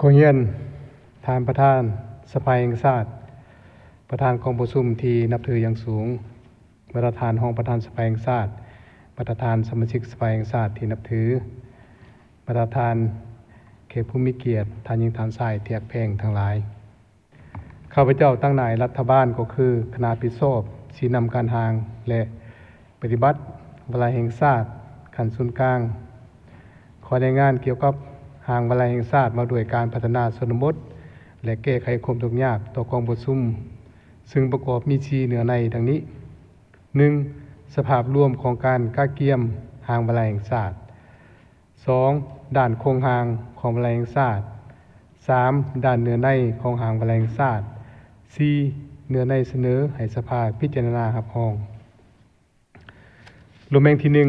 ขอเรียนทานประธานสภาแห่งชาติประธานกองประชุมที่นับถืออย่างสูงประธานห้องประธานสภาแห่งชาติประธานสมาชิกสภาแห่งชาติที่นับถือประธานเขตภูมิเกียรติท่านหญิงท่านชายเทียกแพงทั้งหลายข้าพเจ้าตั้งนายรัฐบาลก็คือคณะพิโซบชี้นำการทางและปฏิบัติวลัยแห่งชาติขั้นศูนย์กลางขอรายงานเกี่ยวกับหางวลัยแห่งชาติมาด้วยการพัฒนาชนบทและแก้ไขความทุกข์ยากต่อกองประชุมซึ่งประกอบมีชีเหนือในดังนี้ 1. สภาพรวมของการก้าเกียมหางวลัยแห่งชาติ 2. ด้านโครงหางของวลัยแห่งชาติ 3. ด้านเหนือในของหางวลัยแห่งชาติ 4. เหนือในเสนอให้สภาพิจารณารับรองรวมแห่งที่ 1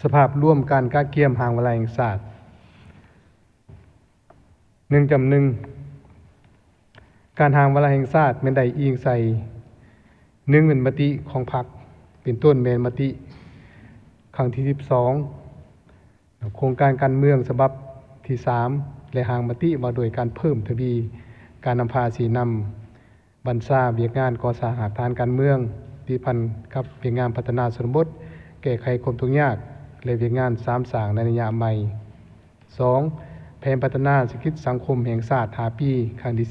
สภาพร่วมการก้าเกียมหางวลัยแห่งชาติ 1.1 การหางวลัยแห่งชาติแม่นได้อิงใส่1เป็นมติของพรรคเป็นต้นแม่นมติครั้งที่12โครงการการเมืองฉบับที่3และหางมติว่าโดยการเพิ่มทวีการนำภาษีนำบรรษาเวียกงานก่อสร้างฐานการเมืองที่พันกับเวียกงานพัฒนาชนบทแก้ไขความทุกข์ยากและเวียกงาน3สร้างในระยะใหม่ 2. แผนพัฒนาเศรษฐกิจสังคมแห่งชาติ5ปีครั้งที่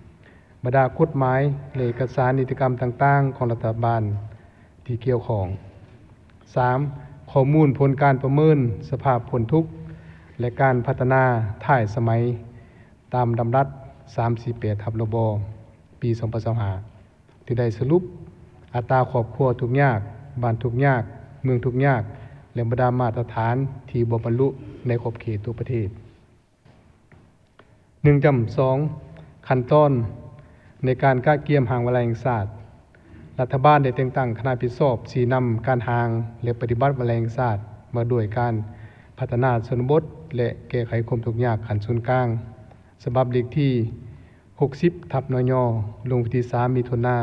10บรรดากฎหมายและเอกสารนิติกรรมต่างๆของรัฐบาลที่เกี่ยวข้อง 3. ข้อมูลผลการประเมินสภาพผลทุกข์และการพัฒนาท้ายสมัยตามลำดับ348/รบปี2025ที่ได้สรุปอัตราครอบครัวทุกข์ยากบ้านทุกข์ยากเมืองทุกข์ยากและบรรดามาตรฐานที่บ่บรรลุในขอบเขตทั่วประเทศ 1.2 ขั้นตอนในการก้าเกียมหางวลัยแห่งชาติรัฐบาลได้แต่งตั้งคณะพิโซบชี้นำการหางและปฏิบัติวลัยแห่งชาติมาด้วยการพัฒนาชนบทและแก้ไขความทุกข์ยากขั้นศูนย์กลางฉบับเลขที่60/นย.ลงวันที่3 มิถุนาย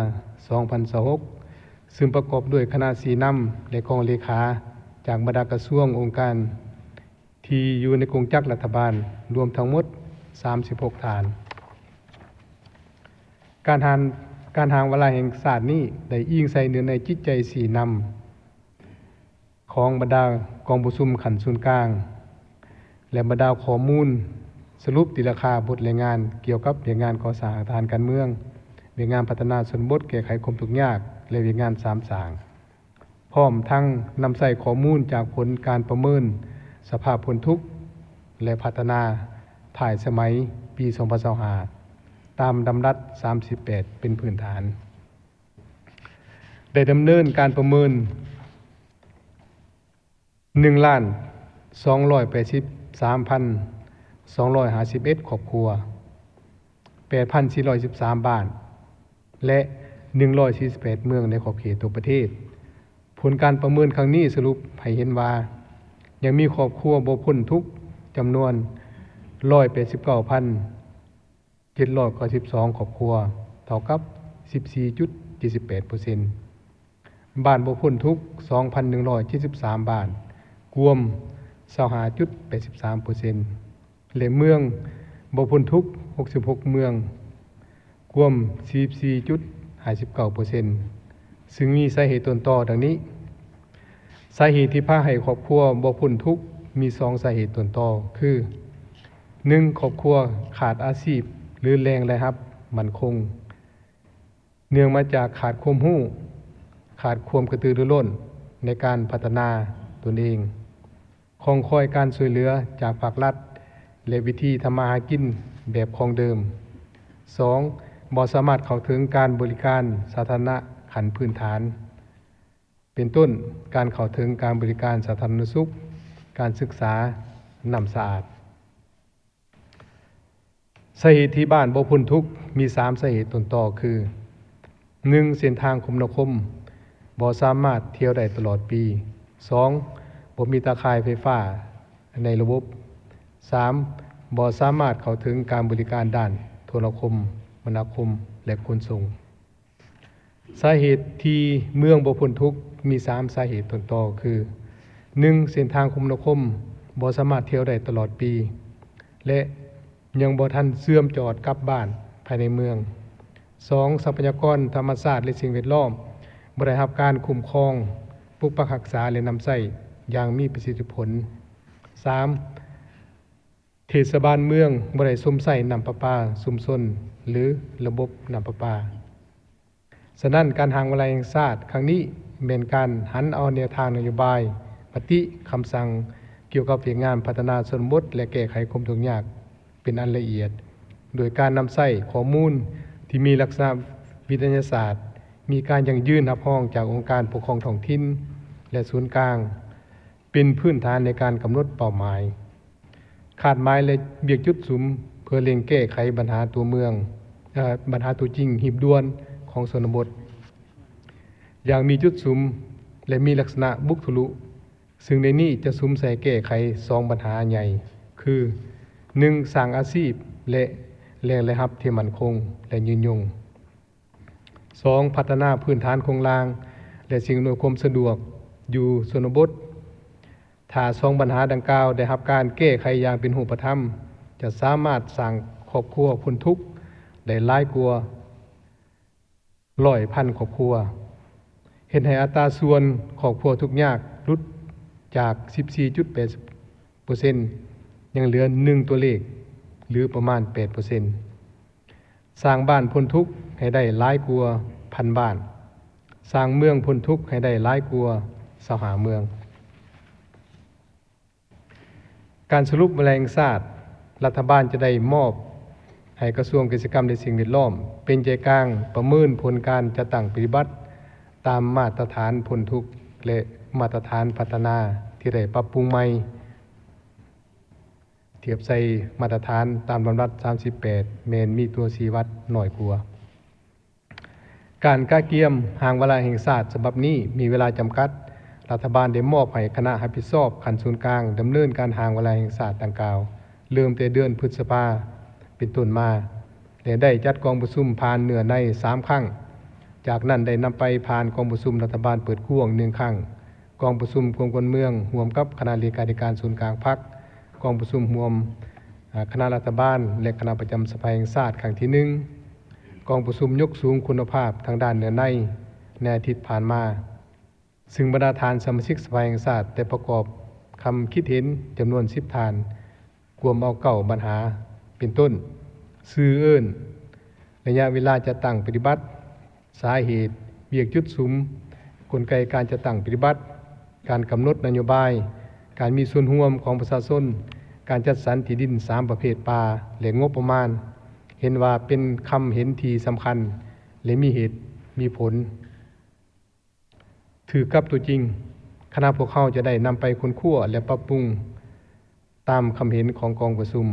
น 2026ซึ่งประกอบด้วยคณะชี้นำและกองเลขาจากบรรดากระทรวงองค์การที่อยู่ในกงจักรรัฐบาลรวมทั้งหมด36ฐานการหางวลัยแห่งชาตินี้ได้อิงใส่เนื้อในจิตใจสีนำของบรรดากองประชุมขันศูนย์กลางและบรรดาข้อมูลสรุปติราคาบทรายงานเกี่ยวกับเวียกงานก่อสร้างฐานการเมืองเวียกงานพัฒนาชนบทแก้ไขความทุกข์ยากและเวียกงาน3สร้างพร้อมทั้งนำใส่ข้อมูลจากผลการประเมินสภาพผลทุกข์และพัฒนาถ่ายสมัยปี2025ตามลำดับ38เป็นพื้นฐานได้ดำเนินการประเมิน 1,283,251 ครอบครัว 8,413 บ้านและ148เมืองในขอบเขตทั่วประเทศผลการประเมินครั้งนี้สรุปให้เห็นว่ายังมีครอบครัวบ่พ้นทุกข์จำนวน 189,792 ครอบครัวเท่ากับ 14.78% บ้านบ่พ้นทุกข์ 2,173 บ้านรวม 25.83% และเมืองบ่พ้นทุกข์ 66 เมืองรวม 44.59% ซึ่งมีสาเหตุต้นตอดังนี้สาเหตุที่พาให้ครอบครัวบ่พ้นทุกข์มี2สาเหตุต้นตอคือ 1. ครอบครัวขาดอาชีพหรือแรงรายรับมั่นคงเนื่องมาจากขาดความรู้ขาดความกระตือรือร้นในการพัฒนาตนเองคงคอยการช่วยเหลือจากภาครัฐและวิธีทำมาหากินแบบของเดิม 2. บ่สามารถเข้าถึงการบริการสาธารณะขั้นพื้นฐานเป็นต้นการเข้าถึงการบริการสาธารณสุขการศึกษาน้ำสะอาดสาเหตุที่บ้านบ่พ้นทุกข์มี3สาเหตุต้นตอคือ 1. เส้นทางคมนาคมบ่สามารถเที่ยวได้ตลอดปี 2. บ่มีตาข่ายไฟฟ้าในระบบ 3. บ่สามารถเข้าถึงการบริการด้านโทรคมมนาคมและขนส่งสาเหตุที่เมืองบ่พ้นทุกข์มี3สาเหตุต้นตอคือ 1. เส้นทางคมนาคมบ่สามารถเที่ยวได้ตลอดปีและ ยังบ่ทันเสื่อมจอดกลับบ้านภายในเมือง 2. ทรัพยากรธรรมชาติและสิ่งแวดล้อมบ่ได้รับการคุ้มครองปกปักรักษาและนำใช้อย่างมีประสิทธิผล 3. เทศบาลเมืองบ่ได้สมใช้น้ำประปาชุมชนหรือระบบน้ำประปา ฉะนั้นการหางวาระแห่งชาติครั้งนี้เป็นการหันเอาแนวทางนโยบายมติคำสั่งเกี่ยวกับเวียกงานพัฒนาชนบทและแก้ไขความทุกข์ยากเป็นอันละเอียด โดยการนำใช้ข้อมูลที่มีลักษณะวิทยาศาสตร์ มีการยังยื่นรับรองจากองค์การปกครองท้องถิ่นและศูนย์กลาง เป็นพื้นฐานในการกำหนดเป้าหมายคาดหมายและเบียกจุดสุมเพื่อเล็งแก้ไขปัญหาตัวเมืองปัญหาตัวจริงหีบด่วนของชนบทอย่างมีจุดสุมและมีลักษณะบุกทะลุซึ่งในนี้จะสุมใส่แก้ไข2ปัญหาใหญ่คือ 1. สร้างอาชีพและแหล่งรายรับที่มั่นคงและยืนยง 2. พัฒนาพื้นฐานโครงสร้างและสิ่งอำนวยความสะดวกอยู่ชนบทถ้า2ปัญหาดังกล่าวได้รับการแก้ไขอย่างเป็นรูปธรรมจะสามารถสร้างครอบครัวพ้นทุกข์ได้หลายกว่า100,000 ครอบครัวเฮ็ดให้อัตราส่วนครอบครัวทุกข์ยากลดจาก 14.8% ยังเหลือ1ตัวเลขหรือประมาณ 8% สร้างบ้านพ้นทุกข์ให้ได้หลายกว่า1,000 บ้านสร้างเมืองพ้นทุกข์ให้ได้หลายกว่า25เมืองการสรุปแมลงศาสตร์รัฐบาลจะได้มอบให้กระทรวงกิจกรรมและสิ่งแวดล้อมเป็นใจกลางประเมินผลการจัดตั้งปฏิบัติตามมาตรฐานพ้นทุกข์และมาตรฐานพัฒนาที่ได้ปรับปรุงใหม่เทียบใส่มาตรฐานตามลำดับ38แม้นมีตัวชี้วัดน้อยกว่าการกะเกียมหางวาระแห่งชาติฉบับนี้มีเวลาจำกัดรัฐบาลได้มอบให้คณะรับผิดชอบขั้นศูนย์กลางดำเนินการหางวาระแห่งชาติดังกล่าวเริ่มแต่เดือนพฤษภาคมเป็นต้นมาและได้จัดกองประชุมผ่านเหนือใน3ครั้งจากนั้นได้นำไปผ่านกองประชุมรัฐบาลเปิดกว้าง1ครั้งกองประชุมกรมการเมืองร่วมกับคณะเลขาธิการศูนย์กลางพรรคกองประชุมรวมคณะรัฐบาลและคณะประจำสภาแห่งชาติครั้งที่1กองประชุมยกสูงคุณภาพทางด้านเหนือในอาทิตย์ผ่านมาซึ่งบรรดาฐานสมาชิกสภาแห่งชาติได้ประกอบคำคิดเห็นจำนวน10ฐานรวมเอา9ปัญหาเป็นต้นชื่อเอิ้นระยะเวลาจะตั้งปฏิบัติสาเหตุเบียกจุดสุมกลไกการจะตั้งปฏิบัติการกำหนดนโยบายการมีส่วนร่วมของประชาชนการจัดสรรที่ดิน3ประเภทป่าและงบประมาณเห็นว่าเป็นคำเห็นที่สำคัญและมีเหตุมีผลถือกับตัวจริงคณะพวกเขาจะได้นำไปค้นคว้าและปรับปรุงตามคำเห็นของกองประชุม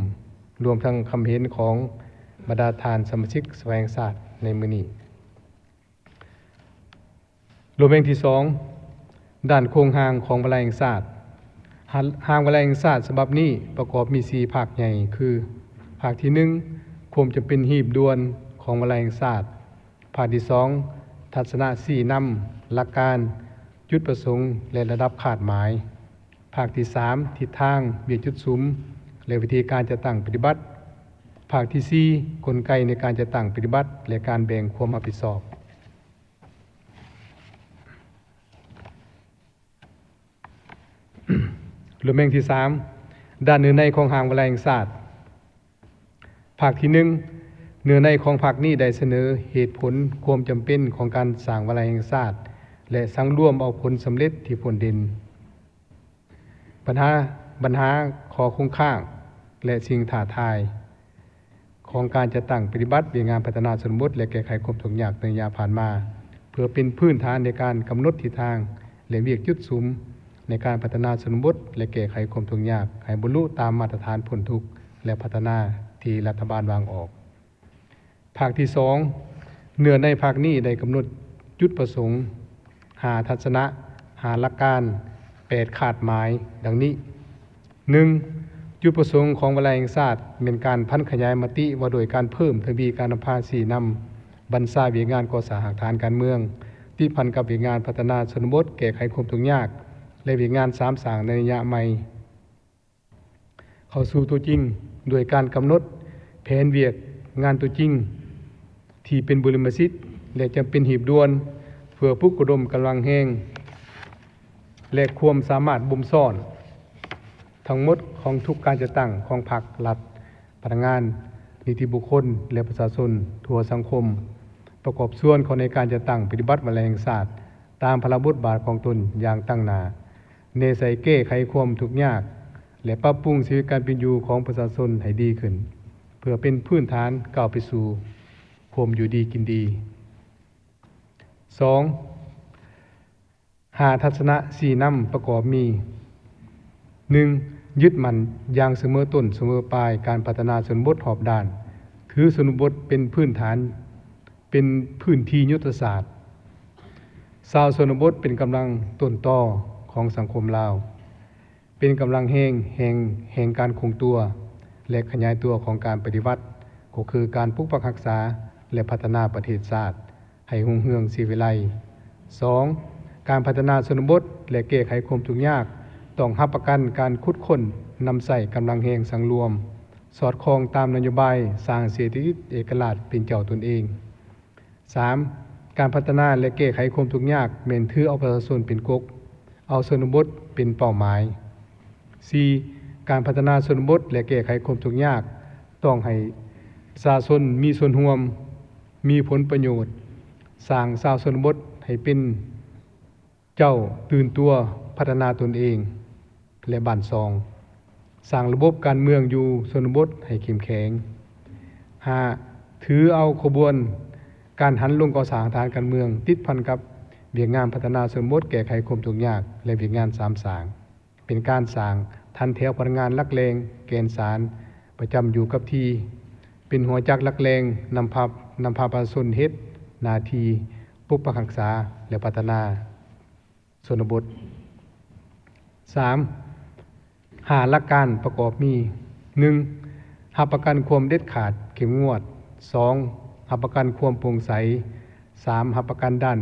รวมทั้งคำเห็นของบรรดาฐานสมาชิกสภาแห่งชาติในมื้อนี้รวมแห่งที่2ด้านโครงหางของวาระแห่งชาติหางวาระแห่งชาติฉบับนี้ประกอบมี4ภาคใหญ่คือภาคที่1ความจำเป็นหีบด่วนของวาระแห่งชาติภาคที่2ทัศนะชี้นำหลักการจุดประสงค์และระดับคาดหมายภาคที่3ทิศทางเบียดจุดสุมและวิธีการจะตั้งปฏิบัติภาคที่4กลไกในการจะตั้งปฏิบัติและการแบ่งความรับผิดชอบรวมแห่งที่3ด้านเนื้อในของหางวาระแห่งชาติภาคที่1เนื้อในของภาคนี้ได้เสนอเหตุผลความจำเป็นของการสร้างวาระแห่งชาติและสังรวมเอาผลสำเร็จที่ผลเด่นปัญหาขอคงข้างและสิ่งท้าทายของการจะตั้งปฏิบัติงานพัฒนาชนบทและแก้ไขความทุกข์ยากในระยะผ่านมาเพื่อเป็นพื้นฐานในการกำหนดทิศทางและเวียกจุดสุมในการพัฒนาชนบทและแก้ไขความทุกข์ยากให้บรรลุตามมาตรฐานพ้นทุกข์และพัฒนาที่รัฐบาลวางออกภาคที่2เนื้อในภาคนี้ได้กำหนดจุดประสงค์5ทัศนะ5หลักการ8คาดหมายดังนี้ 1. จุดประสงค์ของวาระแห่งชาติเป็นการพัฒนาขยายมติว่าโดยการเพิ่มทวีการนำพาชี้นำบรรษาเวียงานก่อสร้างฐานการเมืองที่พันกับเวียงานพัฒนาชนบทแก้ไขความทุกข์ยากและเวียงาน3สร้างในระยะใหม่เข้าสู่ตัวจริงโดยการกำหนด แผนเวียกงานตัวจริงที่เป็นบรมสิทธิ์และจำเป็นหีบด่วนเพื่อผู้กระดมกำลังแห้งและความสามารถบ่มซ่อนทั้งหมดของทุกการจัดตั้งของพรรครัฐพนักงานนิติบุคคลและประชาชนทั่วสังคมประกอบส่วนของในการจัดตั้งปฏิบัติวันแห่งชาติตามพระบทบาทของตนอย่างตั้งหน้าเนใส่แก้ไขความทุกข์ยากและปรับปรุงชีวิตการเป็นอยู่ของประชาชนให้ดีขึ้นเพื่อเป็นพื้นฐานก้าวไปสู่ความอยู่ดีกินดี 2. หาทัศนะสี่นำประกอบมี 1. ยึดมั่นอย่างเสมอต้นเสมอปลายการพัฒนาชนบทหอบด้านถือชนบทเป็นพื้นฐานเป็นพื้นที่ยุทธศาสตร์ชาวชนบทเป็นกำลังต้นตอของสังคมลาวเป็นกำลังแห่งการคงตัวและขยายตัวของการปฏิวัติก็คือการปกปักรักษาและพัฒนาประเทศชาติให้รุ่งเรืองศรีวิไล 2. การพัฒนาชนบทและแก้ไขความทุกข์ยากต้องรับประกันการขุดค้นนำใส่กำลังแห่งสังรวมสอดคล้องตามนโยบายสร้างเศรษฐกิจเอกราชเป็นเจ้าตนเอง 3. การพัฒนาและแก้ไขความทุกข์ยากแม่นถือเอาประชาชนเป็นกกเอาชนบทเป็นเป้าหมาย 4. การพัฒนาชนบทและแก้ไขความทุกข์ยากต้องให้ประชาชนมีส่วนร่วมมีผลประโยชน์สร้างชาวชนบทให้เป็นเจ้าตื่นตัวพัฒนาตนเองและบ้านซองสร้างระบบการเมืองอยู่ชนบทให้เข้มแข็ง 5. ถือเอาขบวนการหันลงก่อสร้างฐานการเมืองติดพันกับเวียกงานพัฒนาชนบทแก้ไขความทุกข์ยากและเวียกงานสามสร้างเป็นการสร้างทันแถวพลังงานหลักแรงแกนสารประจำอยู่กับที่เป็นหัวจักรหลักแรงนำพาประชาชนเฮ็ดหน้าที่ปกปักรักษาและพัฒนาชนบท 3. หาหลักการประกอบมี 1. รับประกันความเด็ดขาดเข้มงวด 2. รับประกันความโปร่งใส 3. รับประกันด้าน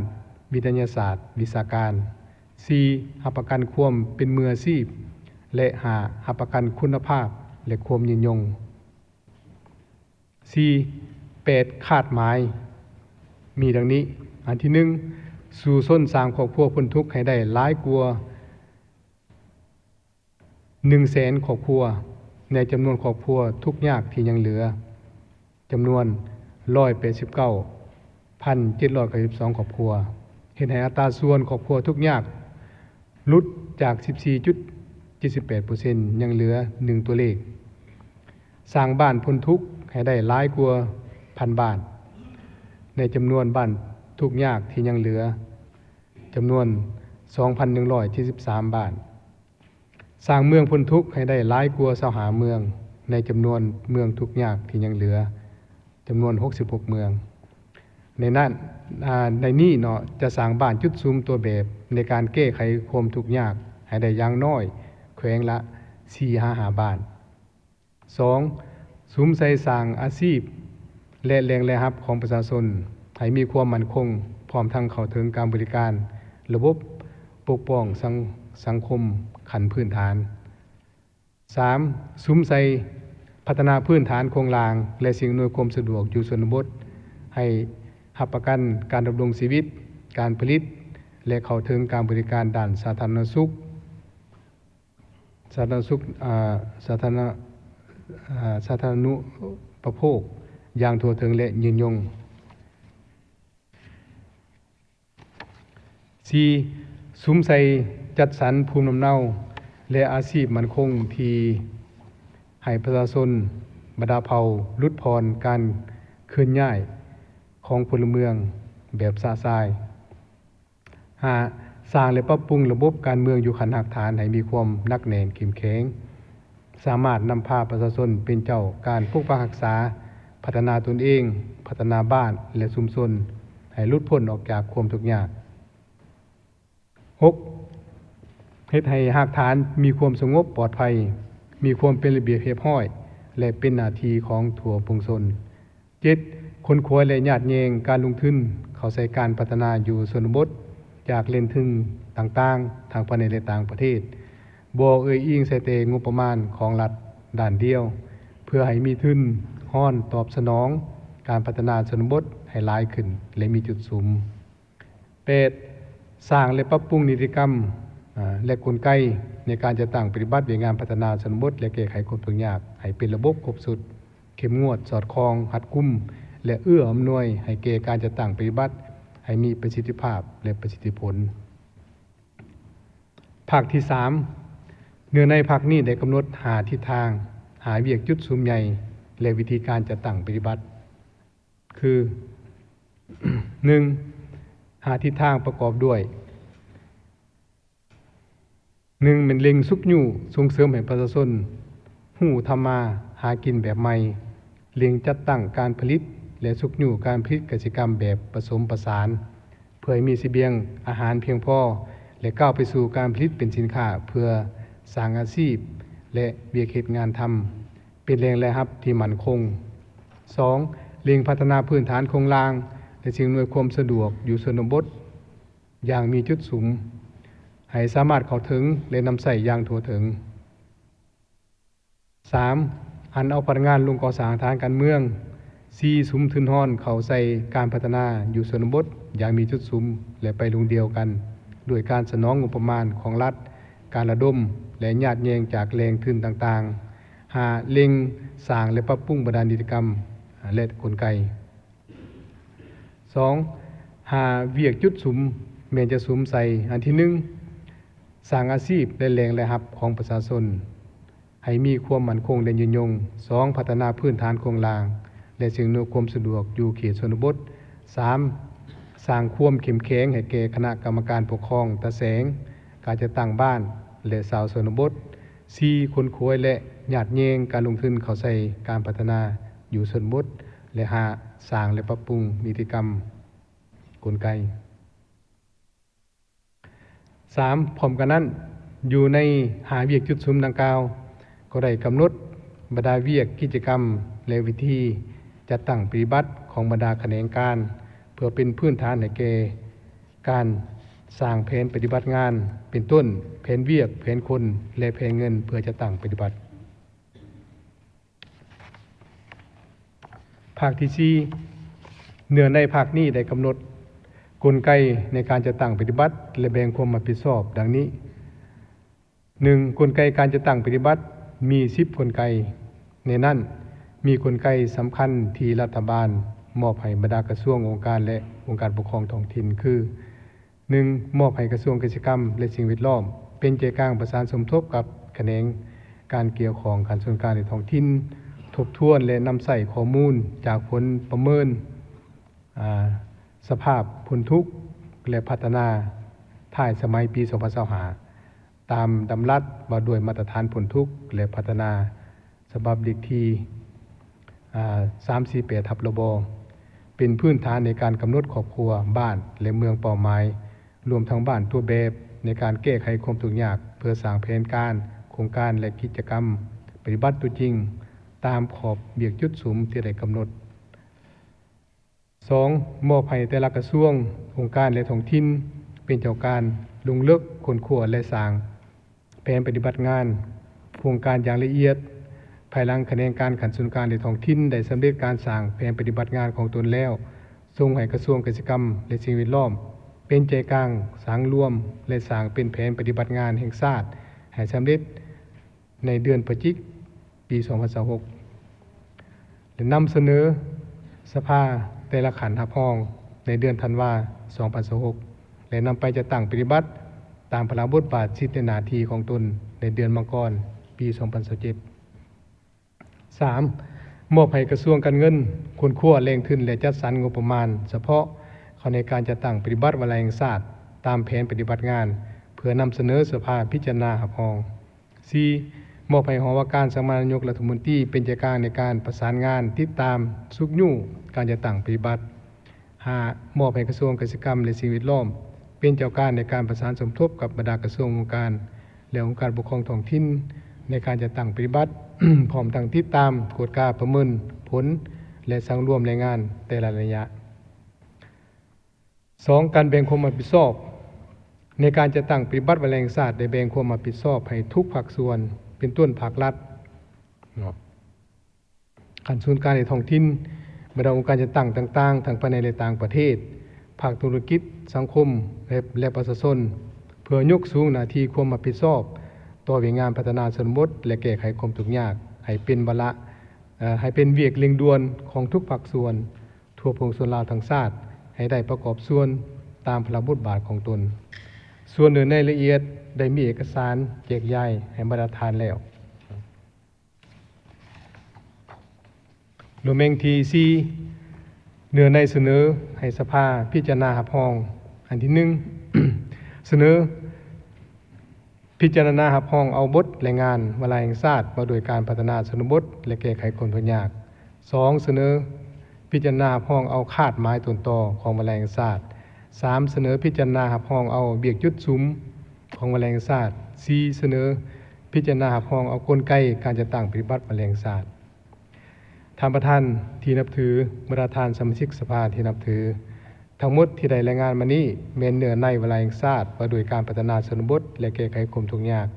วิทยาศาสตร์วิชาการ 4. รับประกันความเป็นมืออาชีพและ 5. รับประกันคุณภาพและความยืนยง 4. 8. คาดหมายมีดังนี้อันที่ 1. สู่ส้นสร้างครอบครัวพ้นทุกข์ให้ได้หลายกว่า 100,000 ครอบครัวในจำนวนครอบครัวทุกข์ยากที่ยังเหลือจำนวน 189,792 ครอบครัวเฮ็ดให้อัตราส่วนครอบครัวทุกข์ยากลดจาก 14.78% ยังเหลือ 1 ตัวเลขสร้างบ้านพ้นทุกข์ให้ได้หลายกว่า 1,000 บ้านในจำนวนบ้านทุกข์ยากที่ยังเหลือจำนวน 2,173 บ้านสร้างเมืองพ้นทุกข์ให้ได้หลายกว่า25เมืองในจำนวนเมืองทุกข์ยากที่ยังเหลือจำนวน66เมืองในนี้เนาะจะสร้างบ้านจุดซุ้มตัวแบบในการแก้ไขความทุกข์ยากให้ได้อย่างน้อยแขวงละ 4-5 บ้าน 2. ซุ้มใส่สร้างอาชีพและแรงรายรับของประชาชนให้มีความมั่นคงพร้อมทั้งเข้าถึงการบริการระบบปกป้องสังคมขั้นพื้นฐาน 3. ซุ้มใส่พัฒนาพื้นฐานโครงสร้างและสิ่งอำนวยความสะดวกอยู่ชนบทให้รับประกันการดำรงชีวิตการผลิตและเข้าถึงการบริการด้านสาธารณสุขสาธารณูปโภคอย่างทั่วถึงและยืนยง 4. ซุ้มใส่จัดสรรภูมิลำเนาและอาชีพมั่นคงที่ให้ประชาชนบรรดาเผ่าลดพรการเคลื่อนย้ายของพลเมืองแบบสะสาย 5. สร้างและปรับปรุงระบบการเมืองอยู่ขั้นรากฐานให้มีความหนักแน่นเข้มแข็งสามารถนำพาประชาชนเป็นเจ้าการปกปักรักษาพัฒนาตนเองพัฒนาบ้านและชุมชนให้หลุดพ้นออกจากความทุกข์ยาก 6. เฮ็ดให้รากฐานมีความสงบปลอดภัยมีความเป็นระเบียบเรียบร้อยและเป็นหน้าที่ของทั่วปวงชน 7. คนขวยและญาติแยงการลงทุนเข้าใส่การพัฒนาอยู่ชนบทจากเล่นทึงต่างๆทางภายในและต่างประเทศบ่เอ่ยอิงใส่แต่งบประมาณของรัฐด้านเดียวเพื่อให้มีทุนห ร้อนตอบสนองการพัฒนาชนบทให้หลายขึ้นและมีจุดสุม8สร้างและปรับปรุงนิติกรรมและกลไกในการจะตั้งปฏิบัติงานพัฒนาชนบทและแก้ไขความทุกข์ยากให้เป็นระบบครบสุดเข้มงวดสอดคล้องรัดกุมและเอื้ออำนวยให้แก่การจะตั้งปฏิบัติให้มีประสิทธิภาพและประสิทธิผลภาคที่3เนื้อในภาคนี้ได้กำหนดหาทิศทางหาเวียกจุดสุมใหญ่และวิธีการจะตั้งปฏิบัติคือ 1. หาทิศทางประกอบด้วย 1. เป็นเล็งสุกยู่ส่งเสริมให้ประชาชนหู้ทำมาหากินแบบใหม่เล็งจัดตั้งการผลิตและสุกยู่การผลิตกสิกรรมแบบผสมประสานเพื่อให้มีเสบียงอาหารเพียงพอและก้าวไปสู่การผลิตเป็นสินค้าเพื่อสร้างอาชีพและเวียกเหตุงานทำเป็นแรงรายรับที่มั่นคง 2. เล็งพัฒนาพื้นฐานโครงสร้างและสิ่งอำนวยความสะดวกอยู่ชนบทอย่างมีจุดสูงให้สามารถเข้าถึงและนำใช้อย่างทั่วถึง 3. หันเอาพลังงานลงก่อสร้างทางการเมือง 4. สุมทุนห้อนเข้าใส่การพัฒนาอยู่ชนบทอย่างมีจุดสุมและไปลงเดียวกันด้วยการสนองงบประมาณของรัฐการระดมและญาติแยงจากแรงทุนต่างๆหาเล็งสร้างและปรับปรุงบรรดานิติกรรมและกลไก 2. หาเวียกจุดสุมแม้จะสุมใส่อันที่ 1. สร้างอาชีพและแรงรายรับของประชาชนให้มีความมั่นคงและยืนยง 2. พัฒนาพื้นฐานโครงสร้างและสิ่งอำนวยความสะดวกอยู่เขตชนบท 3. สร้างความเข้มแข็งให้แก่คณะกรรมการปกครองตะแสงการจะตั้งบ้านและชาวชนบท 4. คนควยและญาติแยงการลงทุนเข้าใส่การพัฒนาอยู่ชนบทและ5. สร้างและปรับปรุงนิติกรรมกลไก 3. พร้อมกันนั้นอยู่ในหาเวียกจุดสุมดังกล่าวก็ได้กำหนดบรรดาเวียกกิจกรรมและวิธีจัดตั้งปฏิบัติของบรรดาแขนงการเพื่อเป็นพื้นฐานให้แก่การสร้างแผนปฏิบัติงานเป็นต้นแผนเวียกแผนคนและแผนเงินเพื่อจะตั้งปฏิบัติภาคที่4เนื้อในภาคนี้ได้กำหนดกลไกในการจะตั้งปฏิบัติและแบ่งความรับผิดชอบดังนี้ 1. กลไกการจะตั้งปฏิบัติมี10กลไกในนั้นมีกลไกสำคัญที่รัฐบาลมอบให้บรรดากระทรวงองค์การและองค์การปกครองท้องถิ่นคือ 1. มอบให้กระทรวงเกษตรกรรมและสิ่งแวดล้อมเป็นใจกลางประสานสมทบกับแขนงการเกี่ยวของการส่วนกลางในท้องถิ่นทบทวนและนำใส่ข้อมูลจากผลประเมินสภาพผลทุกข์และพัฒนาท้ายสมัยปี 2025 ตามดำรัสว่าด้วยมาตรฐานผลทุกข์และพัฒนาฉบับเลขที่348 ทับ รบ เป็นพื้นฐานในการกำหนดครอบครัวบ้านและเมืองเป้าหมายรวมทั้งบ้านตัวแบบในการแก้ไขความทุกข์ยากเพื่อสร้างแผนการโครงการและกิจกรรมปฏิบัติตัวจริงตามขอบเวียกจุดสุมที่ได้กำหนด 2. มอบให้แต่ละกระทรวงองค์การและท้องถิ่นเป็นเจ้าการลงลึกค้นคว้าและสร้างแผนปฏิบัติงานโครงการอย่างละเอียดภายหลังแขนงการขันส่วนกลางในท้องถิ่นได้สำเร็จการสร้างแผนปฏิบัติงานของตนแล้วส่งให้กระทรวงเกษตรกรรมและสิ่งแวดล้อมเป็นใจกลางสร้างรวมและสร้างเป็นแผนปฏิบัติงานแห่งชาติให้สำเร็จในเดือนพฤศจิกายนปี 2026 และนำเสนอสภาแต่ละขันธ์รับรองในเดือนธันวาคม 2026 และนำไปจะตั้งปฏิบัติตามพระราชบทบาทสิทธิหน้าที่ของตนในเดือนมังกรปี 2027 3. มอบให้กระทรวงการเงินค้นคว้าแหล่งทุนและจัดสรรงบประมาณเฉพาะเข้าในการจัดตั้งปฏิบัติวาระแห่งชาติตามแผนปฏิบัติงานเพื่อนำเสนอสภาพิจารณารับรอง 4. มอบให้หอว่าการสำนักนายกรัฐมนตรีเป็นใจกลางในการประสานงานติดตามสุกยู่การจัดตั้งปฏิบัติ 5. มอบให้กระทรวงเกษตรกรรมและสิ่งแวดล้อมเป็นเจ้าการในการประสานสมทบกับบรรดากระทรวงองค์การและองค์การปกครองท้องถิ่นในการจัดตั้งปฏิบัติ พร้อมทั้งติดตามกวดกาประเมินผลและสั่งรวมรายงานแต่ละระยะ 2. การแบ่งความรับผิดชอบในการจัดตั้งปฏิบัติวาระแห่งชาติได้แบ่งความรับผิดชอบให้ทุกภาคส่วนเป็นต้นภาครัฐ ขันศูนย์การในท้องถิ่นบรรดาองค์การจัดตั้งต่างๆทั้งภายในและต่างประเทศภาคธุรกิจสังคมและประชาชนเพื่อยกสูงหน้าที่ความรับผิดชอบต่อเวียงงานพัฒนาชนบทและแก้ไขความทุกข์ยากให้เป็นเวียกเร่งด่วนของทุกภาคส่วนทั่วพงส่วนลาวทั้งชาติให้ได้ประกอบส่วนตามพระบทบาทของตนส่วนในรายละเอียดได้มีเอกสารแจกจ่ายให้บรรดาทานแล้วโดยแมงทีซีเนื้อในเสนอให้สภาพิจารณารับรองอันที่หนึ่ง เสนอพิจารณารับรองเอาบทแรงงานวลาแห่งชาติมาโดยการพัฒนาชนบทและแก้ไขความทุกข์ยาก 2. เสนอพิจารณารับรองเอาคาดหมายต้นตอของวลาแห่งชาติ 3. เสนอพิจารณารับรองเอาเบียกยุดซุ้มของวลาแห่งชาติ 4. เสนอพิจารณารับรองเอากลไกการจัดตั้งปฏิบัติวลาแห่งชาติท่านประธานที่นับถือบรรดาทานสมาชิกสภาที่นับถือทั้งหมดที่ได้รายงานมานี้แม่นเนื้อในวลาแห่งชาติว่าโดยการพัฒนาชนบทและแก้ไขความทุกข์ยาก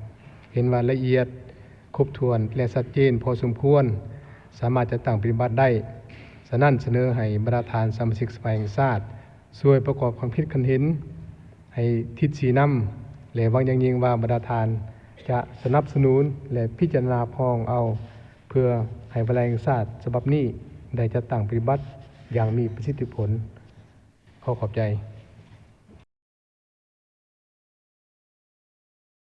เห็นว่าละเอียดครบถ้วนและชัดเจนพอสมควรสามารถจะตั้งปฏิบัติได้ฉะนั้นเสนอให้บรรดาทานสมาชิกสภาแห่งชาติช่วยประกอบความคิดคันเห็นให้ทิศชี้นำและหวังอย่างยิ่งว่าบรรดาทานจะสนับสนุนและพิจารณาพ้องเอาเพื่อให้วลาแห่งชาติฉบับนี้ได้จัดตั้งปฏิบัติอย่างมีประสิทธิผลขอขอบใจ